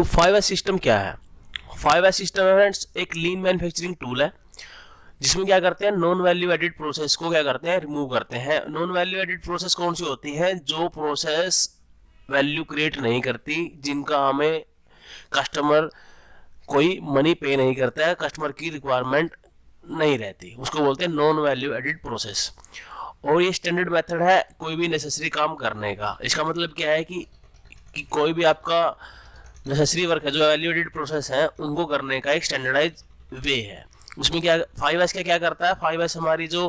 तो 5S system क्या है? 5S सिस्टम है फ्रेंड्स एक लीन मैन्युफैक्चरिंग टूल है जिसमें क्या करते हैं, नॉन वैल्यू एडिड प्रोसेस को क्या करते हैं, रिमूव करते हैं। नॉन वैल्यू एडिड प्रोसेस कौन सी होती है? जो प्रोसेस वैल्यू क्रिएट नहीं करती, जिनका हमें कस्टमर कोई मनी पे नहीं करता है, कस्टमर की रिक्वायरमेंट नहीं रहती, उसको बोलते हैं नॉन वैल्यू एडिड प्रोसेस। और ये स्टैंडर्ड मेथड है कोई भी नेसेसरी काम करने का। इसका मतलब क्या है कि कोई भी आपका नेसेसरी वर्क है, जो वैल्यू एडिड प्रोसेस है, उनको करने का एक स्टैंडर्डाइज वे है। उसमें क्या 5S क्या करता है? 5S हमारी जो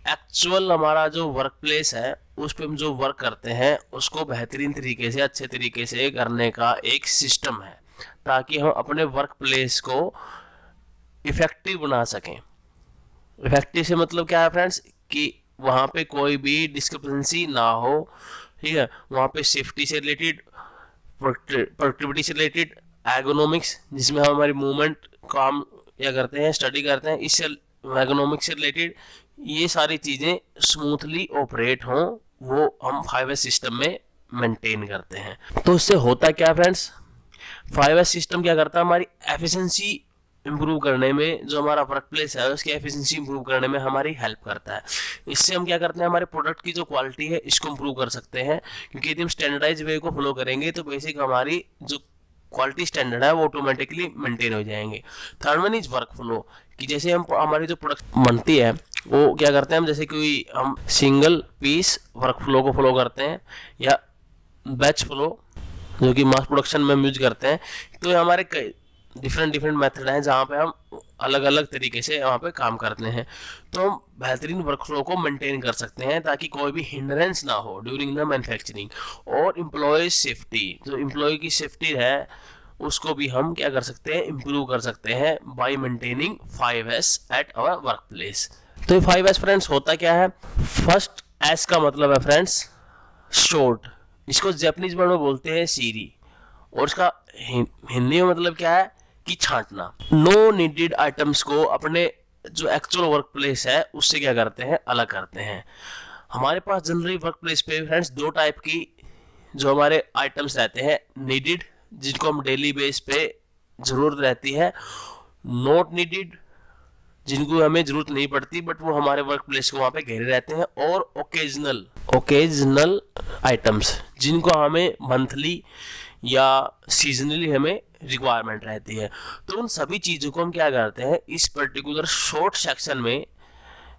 एक्चुअल हमारा जो वर्क प्लेस है उस पर हम जो वर्क करते हैं उसको बेहतरीन तरीके से, अच्छे तरीके से करने का एक सिस्टम है, ताकि हम अपने वर्क प्लेस को इफेक्टिव बना सकें। इफेक्टिव से मतलब क्या है फ्रेंड्स, कि वहाँ पे कोई भी डिस्क्रिपेंसी ना हो, ठीक है। वहाँ पे सेफ्टी से रिलेटेड, प्रोडक्टिविटी से रिलेटेड, एर्गोनॉमिक्स जिसमें हम हमारी मूवमेंट काम क्या करते हैं, स्टडी करते हैं, इससे एर्गोनॉमिक्स से रिलेटेड ये सारी चीज़ें स्मूथली ऑपरेट हों, वो हम 5S सिस्टम में मेंटेन करते हैं। तो इससे होता क्या फ्रेंड्स, 5S सिस्टम क्या करता है, हमारी एफिशिएंसी इंप्रूव करने में, जो हमारा वर्क प्लेस है उसकी एफिशिएंसी इंप्रूव करने में हमारी हेल्प करता है। इससे हम क्या करते हैं, हमारे प्रोडक्ट की जो क्वालिटी है इसको इंप्रूव कर सकते हैं, क्योंकि यदि हम स्टैंडर्डाइज वे को फॉलो करेंगे तो बेसिक हमारी जो क्वालिटी स्टैंडर्ड है वो ऑटोमेटिकली मेंटेन हो जाएंगे। Third one is work flow, कि जैसे हम हमारी जो प्रोडक्ट बनती है वो क्या करते हैं हम, जैसे कि हम सिंगल पीस वर्क फ्लो को फॉलो करते हैं या बैच फ्लो जो कि मास प्रोडक्शन में हम यूज करते हैं। तो हमारे कई डिफरेंट मेथड हैं जहाँ पे हम अलग अलग तरीके से वहाँ पे काम करते हैं। तो हम बेहतरीन वर्क फ्लो को मेंटेन कर सकते हैं ताकि कोई भी हिंड्रेंस ना हो ड्यूरिंग द मैन्युफैक्चरिंग। और एम्प्लॉय सेफ्टी, जो एम्प्लॉय की सेफ्टी है उसको भी हम क्या कर सकते हैं, इम्प्रूव कर सकते हैं by maintaining 5S at our work place. तो 5S फ्रेंड्स होता क्या है, फर्स्ट S का मतलब है फ्रेंड्स शॉर्ट, इसको जापानीज वर्ड में बोलते हैं सीरी, और इसका हिंदी में मतलब क्या है कि छांटना। नो नीडेड आइटम्स को अपने जो एक्चुअल वर्क प्लेस है उससे क्या करते हैं, अलग करते हैं। हमारे पास जनरली वर्क प्लेस पे फ्रेंड्स दो टाइप की जो हमारे आइटम्स रहते हैं, नीडेड जिनको हम डेली बेस पे जरूरत रहती है, नॉट नीडेड जिनको हमें जरूरत नहीं पड़ती बट वो हमारे वर्क प्लेस को वहाँ पे घेरे रहते हैं, और ओकेजनल आइटम्स जिनको हमें मंथली या सीजनली हमें रिक्वायरमेंट रहती है। तो उन सभी चीज़ों को हम क्या करते हैं, इस पर्टिकुलर शॉर्ट सेक्शन में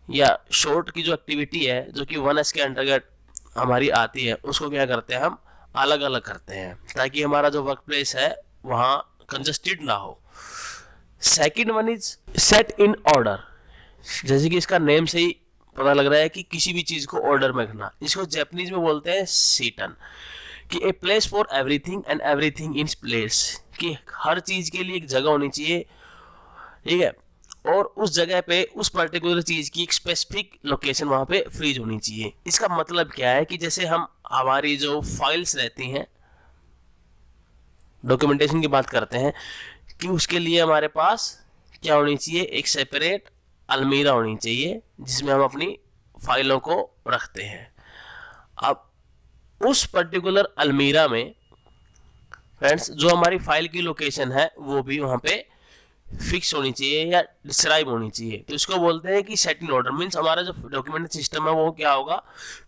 या शॉर्ट की जो एक्टिविटी है जो कि 1S के अंतर्गत हमारी आती है, उसको क्या करते हैं हम अलग अलग करते हैं, ताकि हमारा जो वर्क प्लेस है वहाँ कंजस्टेड ना हो। Second one is set in order, जैसे कि इसका नेम से ही पता लग रहा है कि किसी भी चीज़ को ऑर्डर में रखना। इसको जापानीज में बोलते हैं सीटन, कि a place for everything and everything in place, कि हर चीज़ के लिए एक जगह होनी चाहिए, ठीक है, और उस जगह पे उस पर्टिकुलर चीज़ की एक स्पेसिफिक लोकेशन वहाँ पे फ्रीज होनी चाहिए। इसका मतलब क्या है कि जैसे हम हमारी जो फाइल्स रहती हैं, डॉक्यूमेंटेशन की बात करते हैं, कि उसके लिए हमारे पास क्या होनी चाहिए, एक सेपरेट अलमीरा होनी चाहिए जिसमें हम अपनी फाइलों को रखते हैं। अब उस पर्टिकुलर अलमीरा में फ्रेंड्स जो हमारी फाइल की लोकेशन है वो भी वहाँ पे फिक्स होनी चाहिए या डिस्क्राइब होनी चाहिए। तो इसको बोलते हैं कि सेट इन ऑर्डर, मीन्स हमारा जो डॉक्यूमेंट सिस्टम है वो क्या होगा,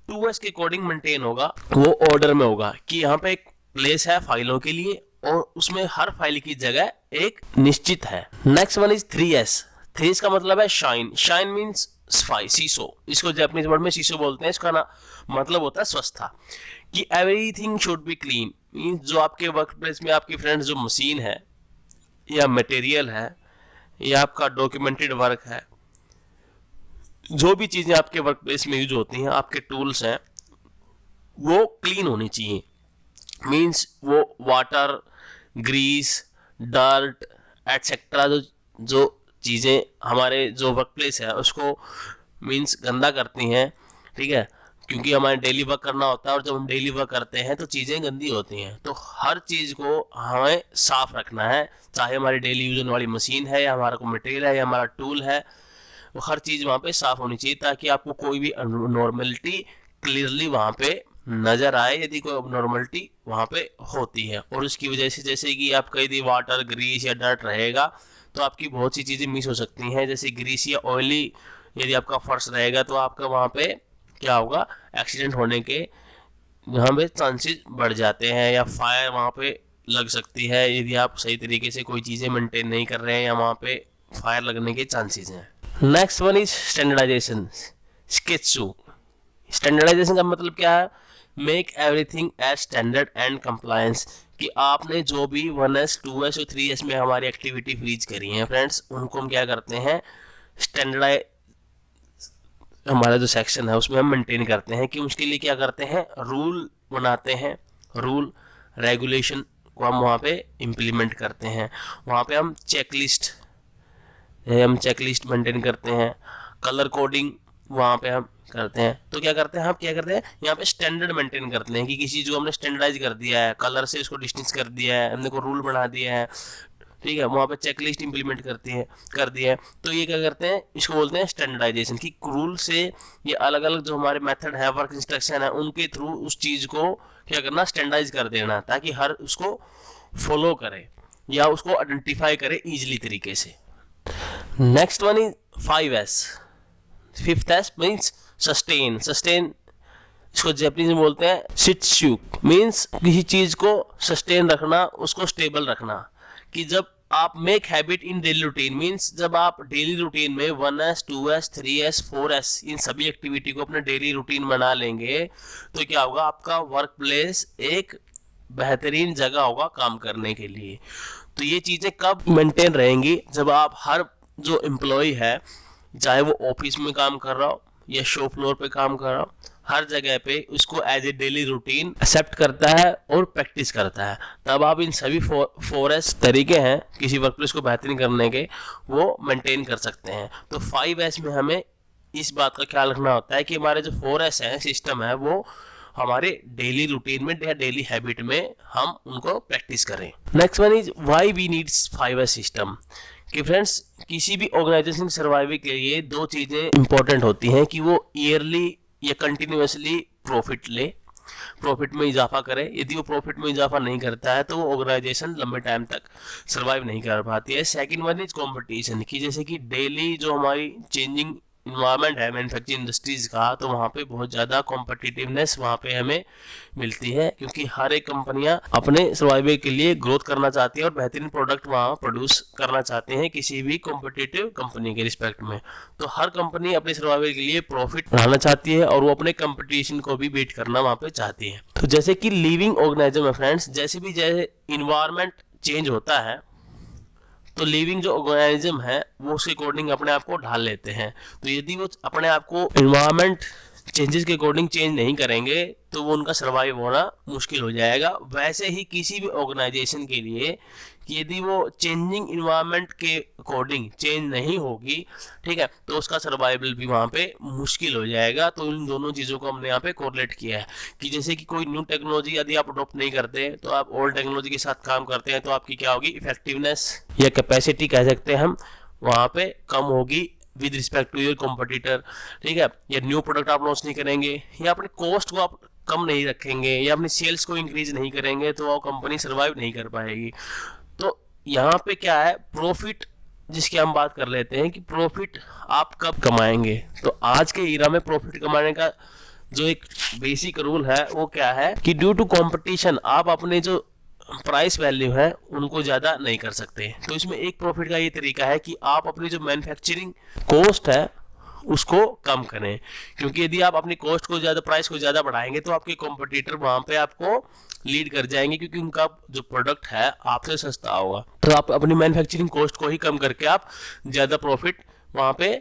2S के अकॉर्डिंग मेंटेन होगा, वो ऑर्डर में होगा, कि यहाँ पे एक प्लेस है फाइलों के लिए और उसमें हर फाइल की जगह एक निश्चित है। Next one is 3S। 3S का मतलब है शाइन। शाइन मीन्स सफाई, शीशो, इसको जापानीज वर्ड में शीशो बोलते हैं। इसका मतलब होता है स्वच्छता, कि everything should be clean, means जो आपके वर्क प्लेस में आपकी फ्रेंड्स जो मशीन है या मटेरियल है या आपका डॉक्यूमेंटेड वर्क है, जो भी चीज़ें आपके वर्क प्लेस में यूज होती हैं, आपके टूल्स हैं, वो क्लीन होनी चाहिए। मीन्स वो वाटर, ग्रीस, डर्ट एटसेट्रा जो चीज़ें हमारे जो वर्क प्लेस है उसको मीन्स गंदा करती हैं, ठीक है, क्योंकि हमारे डेली वर्क करना होता है और जब हम डेली वर्क करते हैं तो चीज़ें गंदी होती हैं। तो हर चीज़ को हमें साफ रखना है, चाहे हमारी डेली यूज होने वाली मशीन है या हमारा कोई मटेरियल है या हमारा टूल है, वो हर चीज़ वहाँ पे साफ होनी चाहिए ताकि आपको कोई भी नॉर्मलिटी क्लियरली वहाँ पे नजर आए यदि कोई अबनॉर्मलिटी वहां पे होती है। और उसकी वजह से जैसे कि आपका यदि वाटर, ग्रीस या डर्ट रहेगा तो आपकी बहुत सी चीज़ें मिस हो सकती हैं। जैसे ग्रीस या ऑयली यदि आपका फर्श रहेगा तो आपका वहाँ पे क्या होगा, एक्सीडेंट होने के यहाँ पे चांसेस बढ़ जाते हैं, या फायर वहाँ पे लग सकती है यदि आप सही तरीके से कोई चीज़ें मेंटेन नहीं कर रहे हैं, या वहाँ पे फायर लगने के चांसेस हैं। Next one is standardization. स्केचू स्टैंडर्डाइजेशन का मतलब क्या है, make everything as standard and compliance, कि आपने जो भी 1S 2S और 3S में हमारी एक्टिविटी फ्रीज करी है फ्रेंड्स, उनको हम क्या करते हैं, स्टैंडर्डाइज हमारा जो सेक्शन है उसमें हम मेंटेन करते हैं कि उसके लिए क्या करते हैं, रूल बनाते हैं, रूल रेगुलेशन को हम वहाँ पे इम्प्लीमेंट करते हैं। वहाँ पे हम चेकलिस्ट मेंटेन करते हैं, कलर कोडिंग वहाँ पे हम करते हैं। तो क्या करते हैं, हम क्या करते हैं यहाँ पे स्टैंडर्ड मेंटेन करते हैं कि किसी जो हमने स्टैंडर्डाइज कर दिया है, कलर से उसको डिस्टिंग्विश कर दिया है, हमने को रूल बना दिया है, ठीक है, वहाँ पे चेकलिस्ट इंप्लीमेंट कर दिया है। तो ये क्या करते हैं, इसको बोलते हैं स्टैंडर्डाइजेशन, की रूल से ये अलग अलग जो हमारे मेथड है, वर्क इंस्ट्रक्शन है, उनके थ्रू उस चीज़ को क्या करना, स्टैंडर्डाइज कर देना, ताकि हर उसको फॉलो करे या उसको आइडेंटिफाई करे इजीली तरीके से। Next one is 5S। 5th means sustain. इसको जापानीज में बोलते हैं शित्सुक, मीन्स किसी चीज को सस्टेन रखना, उसको स्टेबल रखना। कि जब आप make habit in daily routine, means जब आप डेली रूटीन में 1S 2S 3S 4S इन सभी एक्टिविटी को अपने डेली रूटीन बना लेंगे तो क्या होगा, आपका वर्क प्लेस एक बेहतरीन जगह होगा काम करने के लिए। तो ये चीजें कब मेंटेन रहेंगी, जब आप हर जो एम्प्लॉय है, चाहे वो ऑफिस में काम कर रहा हो या शॉप फ्लोर पे काम कर रहा हो, हर जगह पे उसको as a daily routine accept करता है और प्रैक्टिस करता है। तब आप इन सभी 4S तरीके हैं किसी वर्कप्लेस को बेहतरीन करने के, वो मेंटेन कर सकते हैं। तो 5S में हमें इस बात का ख्याल रखना होता है कि हमारे जो 4S है सिस्टम है, वो हमारे डेली रूटीन में या डेली हैबिट में हम उनको प्रैक्टिस करें। Next one is why we needs 5S system. कि फ्रेंड्स, किसी भी ऑर्गेनाइजेशन सर्वाइव के लिए दो चीज़ें इंपॉर्टेंट होती हैं, कि वो ईयरली या कंटिन्यूसली प्रॉफिट में इजाफा करे। यदि वो प्रॉफिट में इजाफा नहीं करता है तो वो ऑर्गेनाइजेशन लंबे टाइम तक सर्वाइव नहीं कर पाती है। सेकंड वन इज कंपटीशन, की जैसे कि डेली जो हमारी चेंजिंग इन्वायरमेंट है मैन्युफैक्चरिंग इंडस्ट्रीज का, तो वहाँ पे बहुत ज़्यादा कॉम्पिटिटिवनेस वहाँ पे हमें मिलती है, क्योंकि हर एक कंपनियाँ अपने सर्वाइवल के लिए ग्रोथ करना चाहती है और बेहतरीन प्रोडक्ट वहाँ प्रोड्यूस करना चाहते हैं किसी भी कॉम्पिटिटिव कंपनी के रिस्पेक्ट में। तो हर कंपनी अपने सर्वाइवल के लिए प्रॉफिट बढ़ाना चाहती है और वो अपने कंपटीशन को भी बीट करना वहाँ पे चाहती है। तो जैसे कि लिविंग ऑर्गेनिज्म है फ्रेंड्स, जैसे इन्वायरमेंट चेंज होता है तो लिविंग जो ऑर्गेनिज्म है वो उसके अकॉर्डिंग अपने आप को ढाल लेते हैं। तो यदि वो अपने आप को इन्वायरमेंट चेंजेस के अकॉर्डिंग चेंज नहीं करेंगे तो वो उनका सर्वाइव होना मुश्किल हो जाएगा। वैसे ही किसी भी ऑर्गेनाइजेशन के लिए कि यदि वो चेंजिंग इन्वायरमेंट के अकॉर्डिंग चेंज नहीं होगी, ठीक है, तो उसका सर्वाइवल भी वहाँ पे मुश्किल हो जाएगा। तो इन दोनों चीज़ों को हमने यहाँ पे कोरिलेट किया है कि जैसे कि कोई न्यू टेक्नोलॉजी यदि आप अडॉप्ट नहीं करते तो आप ओल्ड टेक्नोलॉजी के साथ काम करते हैं तो आपकी क्या होगी, इफेक्टिवनेस या कैपेसिटी कह सकते हैं हम, वहाँ पे कम होगी with respect to your competitor, ठीक है। या न्यू प्रोडक्ट आप लॉन्च नहीं करेंगे या अपने कॉस्ट को आप कम नहीं रखेंगे या अपनी सेल्स को इंक्रीज नहीं करेंगे तो वो कंपनी सर्वाइव नहीं कर पाएगी। तो यहाँ पे क्या है, प्रॉफिट जिसकी हम बात कर लेते हैं कि प्रॉफिट आप कब कमाएंगे। तो आज के ईरा में प्रॉफिट कमाने का जो एक बेसिक रूल है वो क्या है कि ड्यू टू कंपटीशन आप अपने जो प्राइस वैल्यू है उनको ज़्यादा नहीं कर सकते। तो इसमें एक प्रॉफिट का ये तरीका है कि आप अपनी जो मैन्युफैक्चरिंग कॉस्ट है उसको कम करें, क्योंकि यदि आप अपनी कॉस्ट को ज़्यादा, प्राइस को ज़्यादा बढ़ाएंगे तो आपके कॉम्पिटिटर वहाँ पे आपको लीड कर जाएंगे, क्योंकि उनका जो प्रोडक्ट है आपसे सस्ता होगा। तो आप अपनी मैन्युफैक्चरिंग कॉस्ट को ही कम करके आप ज़्यादा प्रॉफिट वहाँ पे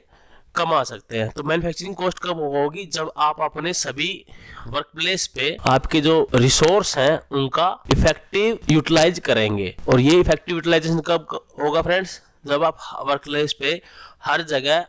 कमा सकते हैं। तो मैन्युफैक्चरिंग कॉस्ट कब होगी, जब आप अपने सभी वर्क प्लेस पे आपके जो रिसोर्स हैं उनका इफेक्टिव यूटिलाइज करेंगे। और ये इफेक्टिव यूटिलाइजेशन कब होगा फ्रेंड्स, जब आप वर्क प्लेस पे हर जगह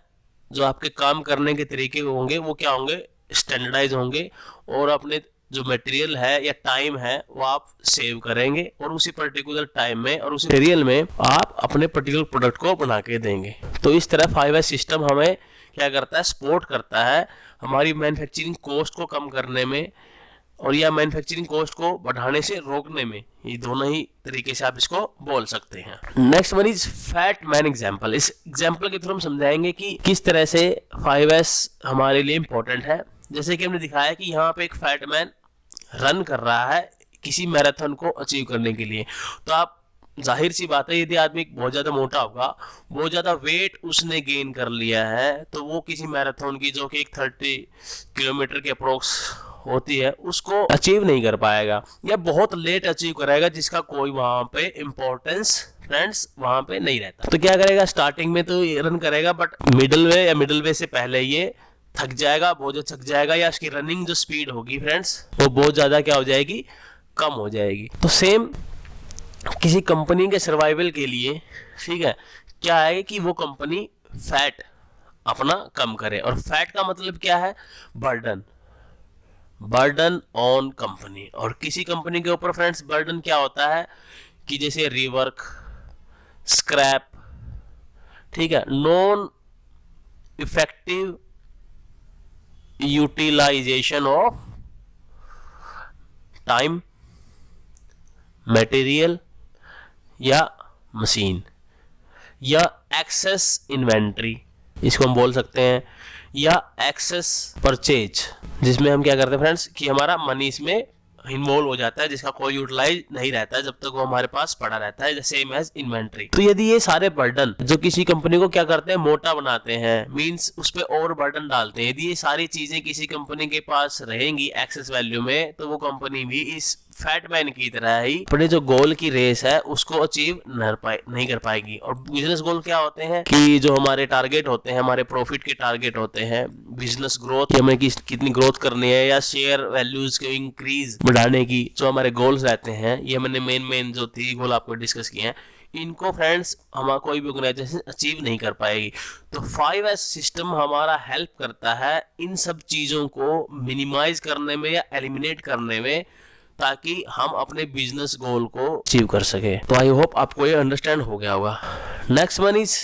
जो आपके काम करने के तरीके होंगे वो क्या होंगे, स्टैंडर्डाइज होंगे और अपने जो मटेरियल है या टाइम है वो आप सेव करेंगे और उसी पर्टिकुलर टाइम में और उसी मटेरियल में आप अपने पर्टिकुलर प्रोडक्ट को बना के देंगे। तो इस तरह 5S सिस्टम हमें क्या करता है, सपोर्ट करता है हमारी मैन्युफैक्चरिंग कॉस्ट को कम करने में, और या मैन्युफैक्चरिंग कॉस्ट को बढ़ाने से रोकने में, ये दोनों ही तरीके से आप इसको बोल सकते हैं। Next one is fat man example. इस एग्जांपल के थ्रू हम समझाएंगे कि किस तरह से 5S हमारे लिए इंपॉर्टेंट है। जैसे कि हमने दिखाया कि यहाँ पे एक फैट मैन रन कर रहा है किसी मैराथन को अचीव करने के लिए, तो आप जाहिर सी बात है यदि आदमी बहुत ज्यादा मोटा होगा, बहुत ज्यादा वेट उसने गेन कर लिया है, तो वो किसी मैराथन की जो कि एक 30 किलोमीटर के अप्रोक्स होती है उसको अचीव नहीं कर पाएगा, या बहुत लेट अचीव कराएगा, जिसका कोई वहां पे इंपॉर्टेंस फ्रेंड्स वहां पे नहीं रहता। तो क्या करेगा, स्टार्टिंग में तो रन करेगा, बट मिडिल वे या मिडिल वे से पहले ये थक जाएगा, बहुत ज्यादा थक जाएगा, या उसकी रनिंग जो स्पीड होगी फ्रेंड्स वो बहुत ज्यादा क्या हो जाएगी, कम हो जाएगी। तो सेम किसी कंपनी के सर्वाइवल के लिए, ठीक है, क्या है कि वो कंपनी फैट अपना कम करे। और फैट का मतलब क्या है, बर्डन ऑन कंपनी। और किसी कंपनी के ऊपर फ्रेंड्स बर्डन क्या होता है कि जैसे रीवर्क, स्क्रैप, ठीक है, non effective utilisation of time, material या मशीन, या एक्सेस इन्वेंट्री, इसको हम बोल सकते हैं, या एक्सेस परचेज, जिसमें हम क्या करते हैं फ्रेंड्स कि हमारा मनी इसमें इन्वॉल्व हो जाता है, जिसका कोई यूटिलाइज नहीं रहता है जब तक वो हमारे पास पड़ा रहता है, सेम एज इन्वेंट्री। तो यदि ये सारे बर्डन जो किसी कंपनी को क्या करते हैं, मोटा बनाते हैं, मींस उस पे और बर्डन डालते हैं, यदि ये सारी चीजें किसी कंपनी के पास रहेंगी एक्सेस वैल्यू में, तो वो कंपनी भी इस फैटमैन की तरह ही अपने जो गोल की रेस है उसको अचीव नहीं कर पाएगी। और बिजनेस गोल क्या होते हैं कि जो हमारे टारगेट होते हैं, हमारे प्रॉफिट के टारगेट होते हैं, बिजनेस ग्रोथ, हमें कितनी ग्रोथ करनी है, या शेयर वैल्यूज के इंक्रीज बढ़ाने की जो हमारे गोल्स रहते हैं, ये मैंने मेन जो थी गोल आपको डिस्कस किए हैं, इनको फ्रेंड्स हमारा कोई भी ऑर्गेनाइजेशन अचीव नहीं कर पाएगी। तो 5S सिस्टम हमारा हेल्प करता है इन सब चीजों को मिनिमाइज करने में या एलिमिनेट करने में, ताकि हम अपने बिजनेस गोल को अचीव कर सके। तो आई होप आपको ये अंडरस्टैंड हो गया होगा। Next one is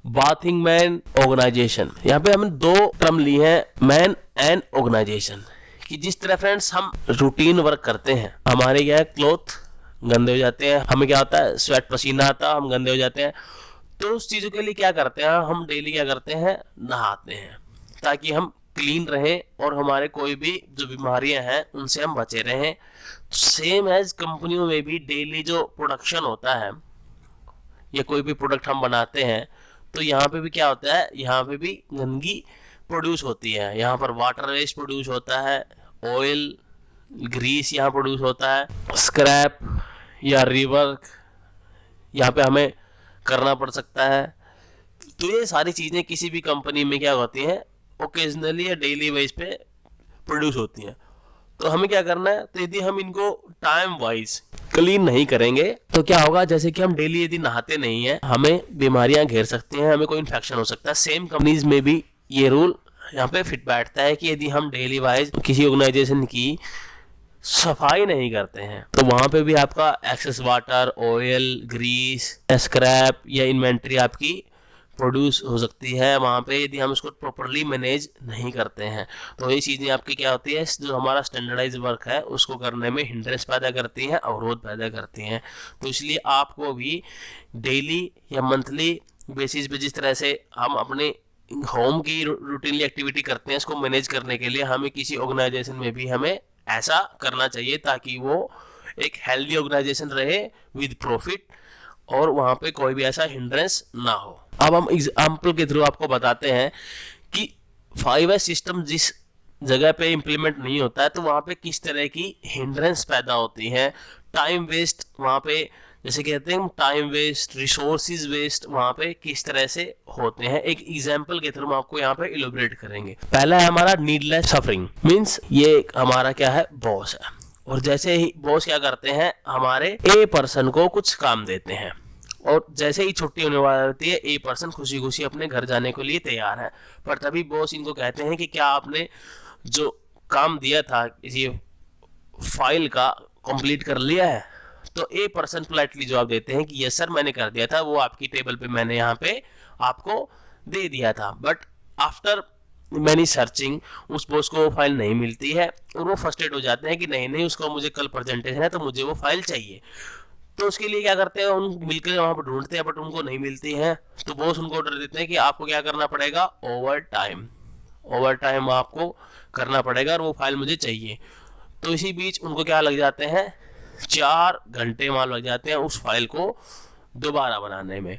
bathing man organisation. यहाँ पे हमने दो टर्म ली हैं, मैन एंड ऑर्गेनाइजेशन, कि जिस तरह फ्रेंड्स हम रूटीन वर्क करते हैं, हमारे क्या है, क्लोथ गंदे हो जाते हैं, हमें क्या होता है, स्वेट पसीना आता है, हम गंदे हो जाते हैं, तो उस चीजों के लिए क्या करते हैं, हम डेली क्या करते हैं, नहाते हैं, ताकि हम क्लीन रहें और हमारे कोई भी जो बीमारियां हैं उनसे हम बचे रहें। सेम एज कंपनियों में भी डेली जो प्रोडक्शन होता है या कोई भी प्रोडक्ट हम बनाते हैं, तो यहाँ पे भी क्या होता है, यहाँ पे भी गंदगी प्रोड्यूस होती है। यहाँ पर वाटर वेस्ट प्रोड्यूस होता है, ऑयल ग्रीस यहाँ प्रोड्यूस होता है, स्क्रैप या रिवर्क यहाँ पे हमें करना पड़ सकता है। तो ये सारी चीज़ें किसी भी कंपनी में क्या होती हैं, ओकेजनली या डेली वाइज पे प्रोड्यूस होती हैं। तो हमें क्या करना है, तो यदि हम इनको टाइम वाइज क्लीन नहीं करेंगे तो क्या होगा, जैसे कि हम डेली यदि नहाते नहीं हैं, हमें बीमारियां घेर सकती हैं, हमें कोई इन्फेक्शन हो सकता है। सेम कंपनीज में भी ये रूल यहाँ पे फिट बैठता है कि यदि हम डेली वाइज किसी ऑर्गेनाइजेशन की सफाई नहीं करते हैं, तो वहां पे भी आपका excess water, oil, grease, scrap या इन्वेंट्री आपकी प्रोड्यूस हो सकती है वहाँ पे, यदि हम इसको प्रॉपरली मैनेज नहीं करते हैं। तो ये चीज़ें आपकी क्या होती है, जो हमारा स्टैंडर्डाइज वर्क है उसको करने में हिंड्रेंस पैदा करती हैं, अवरोध पैदा करती हैं। तो इसलिए आपको भी डेली या मंथली बेसिस पे जिस तरह से हम अपने होम की रूटीनली एक्टिविटी करते हैं, इसको मैनेज करने के लिए हमें किसी ऑर्गेनाइजेशन में भी हमें ऐसा करना चाहिए, ताकि वो एक हेल्दी ऑर्गेनाइजेशन रहे विद प्रॉफिट और वहाँ पे कोई भी ऐसा हिंड्रेंस ना हो। अब हम एग्जाम्पल के थ्रू आपको बताते हैं कि 5S सिस्टम जिस जगह पे इम्प्लीमेंट नहीं होता है, तो वहाँ पे किस तरह की हिंड्रेंस पैदा होती है, टाइम वेस्ट वहाँ पे, जैसे कहते हैं टाइम वेस्ट, रिसोर्सेज वेस्ट वहाँ पे किस तरह से होते हैं। एक एग्जाम्पल के थ्रू हम आपको यहाँ पे इलोबरेट करेंगे। पहला है हमारा नीडलेस सफरिंग, मीन्स ये हमारा क्या है, बॉस है, और जैसे ही बॉस क्या करते हैं, हमारे ए पर्सन को कुछ काम देते हैं, और जैसे ही छुट्टी होने वाली होती है, ए पर्सन खुशी खुशी अपने घर जाने के लिए तैयार है। पर तभी बॉस इनको कहते हैं कि क्या आपने जो काम दिया था इसी फाइल का कंप्लीट कर लिया है। तो ए पर्सन पोलाइटली जवाब देते हैं कि यस सर मैंने कर दिया था, वो आपकी टेबल पे मैंने यहाँ पे आपको दे दिया था। बट आफ्टर मैनी सर्चिंग उस बॉस को वो फाइल नहीं मिलती है और वो फ्रस्ट्रेट हो जाते हैं कि नहीं उसका मुझे कल प्रेजेंटेशन है तो मुझे वो फाइल चाहिए। तो उसके लिए क्या करते हैं, उन मिलकर वहां पर ढूंढते हैं बट उनको नहीं मिलती है। तो बॉस उनको ऑर्डर देते हैं कि आपको क्या करना पड़ेगा, ओवर टाइम आपको करना पड़ेगा और वो फाइल मुझे चाहिए। तो इसी बीच उनको क्या लग जाते हैं, 4 घंटे मान लग जाते हैं उस फाइल को दोबारा बनाने में।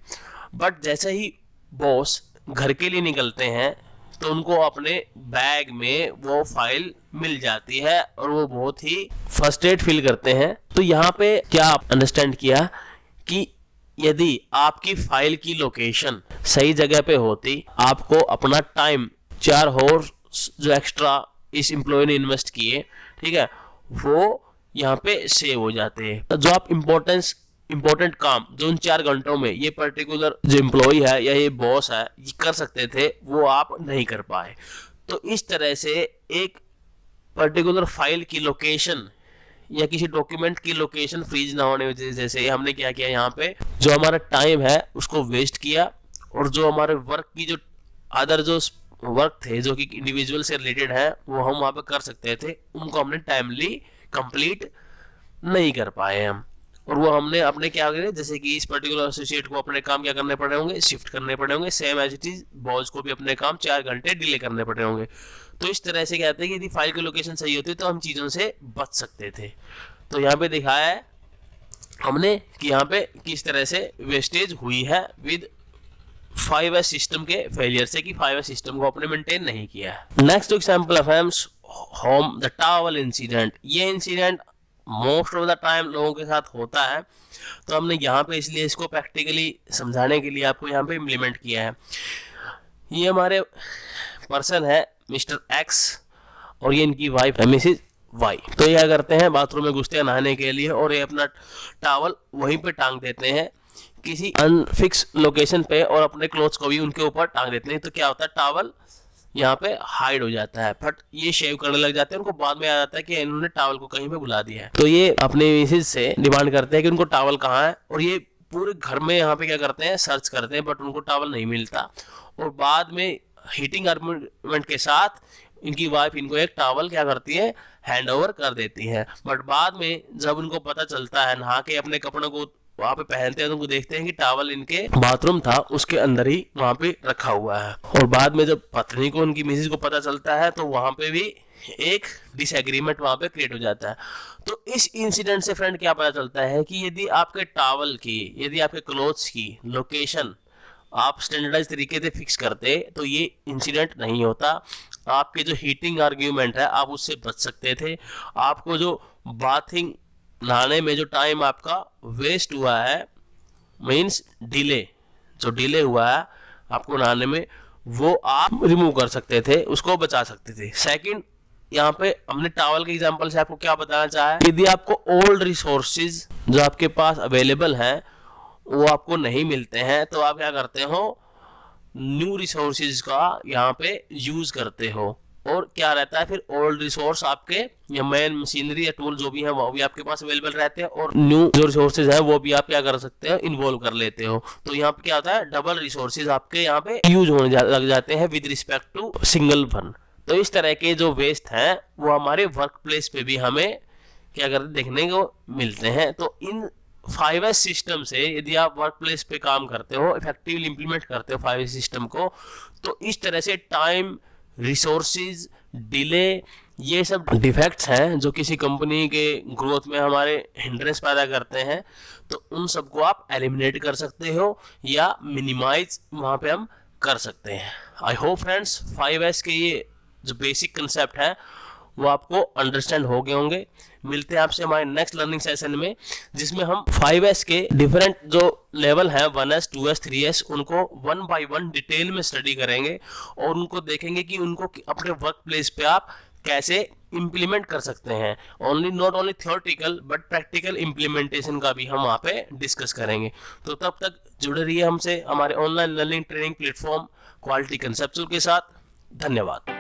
बट जैसे ही बॉस घर के लिए निकलते हैं तो उनको अपने बैग में वो फाइल मिल जाती है और वो बहुत ही फ्रस्ट्रेट फील करते हैं। तो यहाँ पे क्या आप अंडरस्टैंड किया कि यदि आपकी फाइल की लोकेशन सही जगह पे होती, आपको अपना टाइम 4 हॉर्स जो एक्स्ट्रा इस एम्प्लॉय ने इन्वेस्ट किए, ठीक है, वो यहाँ पे सेव हो जाते हैं। जो आप इंपॉर्टेंट काम जो उन 4 घंटों में ये पर्टिकुलर जो एम्प्लॉय है या ये बॉस है ये कर सकते थे, वो आप नहीं कर पाए। तो इस तरह से एक पर्टिकुलर फाइल की लोकेशन या किसी डॉक्यूमेंट की लोकेशन फ्रीज ना होने की वजह से हमने क्या किया, यहाँ पे जो हमारा टाइम है उसको वेस्ट किया और जो हमारे वर्क की जो अदर जो वर्क थे जो कि इंडिविजुअल से रिलेटेड है वो हम वहाँ पे कर सकते थे, उनको हमने टाइमली कंप्लीट नहीं कर पाए हम। और वो हमने अपने क्या करे, जैसे कि इस पर्टिकुलर एसोसिएट को अपने काम क्या करने पड़े होंगे, शिफ्ट करने पड़े होंगे, same as it is boss को भी अपने काम 4 घंटे डिले करने पड़े होंगे। तो इस तरह से कहते हैं कि यदि फाइल की लोकेशन सही होती तो हम चीज़ों से बच सकते थे। तो यहाँ पे दिखाया है हमने कि यहाँ पे किस तरह से वेस्टेज हुई है विद 5S सिस्टम के फेलियर से, कि 5S सिस्टम को अपने मेंटेन नहीं किया है। Next example of home the towel incident. ये incident most of the time लोगों के साथ होता है, तो हमने यहाँ पे इसलिए इसको प्रैक्टिकली समझाने के लिए आपको यहाँ पे इम्प्लीमेंट किया है। ये हमारे पर्सन है मिस्टर एक्स और ये इनकी वाइफ है मिसिज वाई। तो ये क्या करते हैं, बाथरूम में घुसते हैं नहाने के लिए और ये अपना टावल वहीं पे टांग देते हैं किसी अनफिक्स लोकेशन पे और अपने क्लोथ्स को भी उनके ऊपर टांग देते हैं। तो क्या होता है, टावल यहाँ पे हाइड हो जाता है। बट ये शेव करने लग जाते हैं, उनको बाद में आ जाता है कि इन्होंने टावल को कहीं पे बुला दिया है। तो ये अपने मिसेज से डिमांड करते हैं कि उनको टावल कहाँ है और ये पूरे घर में यहाँ पे क्या करते हैं, सर्च करते हैं बट उनको टावल नहीं मिलता। और बाद में हीटिंग आर्गुमेंट के साथ इनकी वाइफ इनको एक टावल क्या करती है, हैंड ओवर कर देती है। बट बाद में जब उनको पता चलता है, नहा के अपने कपड़ों को वहां पे पहनते हैं तो उनको देखते हैं कि टावल इनके बाथरूम था उसके अंदर ही वहां पे रखा हुआ है। और बाद में जब पत्नी को उनकी मिसेज को पता चलता है तो वहां पे भी एक डिसएग्रीमेंट वहां पे क्रिएट हो जाता है। तो इस इंसिडेंट से फ्रेंड क्या पता चलता है कि यदि आपके टावल की, यदि आपके क्लोथ्स की लोकेशन आप स्टैंडर्डाइज तरीके से फिक्स करते तो ये इंसिडेंट नहीं होता। आपके जो हीटिंग आर्ग्यूमेंट है आप उससे बच सकते थे। आपको जो बाथिंग नहाने में जो टाइम आपका वेस्ट हुआ है, मीन्स डिले हुआ है आपको नहाने में, वो आप रिमूव कर सकते थे, उसको बचा सकते थे। सेकंड, यहाँ पे हमने टावल के एग्जांपल से आपको क्या बताना चाहा है, यदि आपको ओल्ड रिसोर्सेज जो आपके पास अवेलेबल हैं वो आपको नहीं मिलते हैं तो आप क्या करते हो, न्यू रिसोर्सेज का यहाँ पे यूज करते हो। और क्या रहता है फिर, ओल्ड रिसोर्स आपके या मेन मशीनरी या टूल जो भी है वो भी आपके पास अवेलेबल रहते हैं और न्यू जो रिसोर्सेज है वो भी आप क्या कर सकते हैं, इन्वॉल्व कर लेते हो। तो यहाँ पे क्या होता है, डबल रिसोर्सेज आपके यहाँ पे यूज होने लग जाते हैं with respect to single one. तो इस तरह के जो वेस्ट हैं वो हमारे वर्क प्लेस पे भी हमें क्या करते देखने को मिलते हैं। तो इन 5S सिस्टम से यदि आप वर्क प्लेस पे काम करते हो, इफेक्टिवली इंप्लीमेंट करते हो 5S सिस्टम को, तो इस तरह से टाइम, रिसोर्सेज, डिले, ये सब डिफेक्ट्स हैं जो किसी कंपनी के ग्रोथ में हमारे हिंड्रेंस पैदा करते हैं, तो उन सबको आप एलिमिनेट कर सकते हो या मिनिमाइज वहाँ पे हम कर सकते हैं। आई होप फ्रेंड्स 5S के ये जो बेसिक कंसेप्ट है वो आपको अंडरस्टैंड हो गए होंगे। मिलते हैं आपसे हमारे नेक्स्ट लर्निंग सेशन में, जिसमें हम 5S के डिफरेंट जो लेवल हैं 1S, 2S, 3S, उनको 1 बाय 1 डिटेल में स्टडी करेंगे और उनको देखेंगे कि उनको अपने वर्क प्लेस पे आप कैसे इम्प्लीमेंट कर सकते हैं। Not only theoretical but practical implementation का भी हम वहाँ पे डिस्कस करेंगे। तो तब तक जुड़े रहिए हमसे हमारे online learning training platform quality conceptual के साथ। धन्यवाद।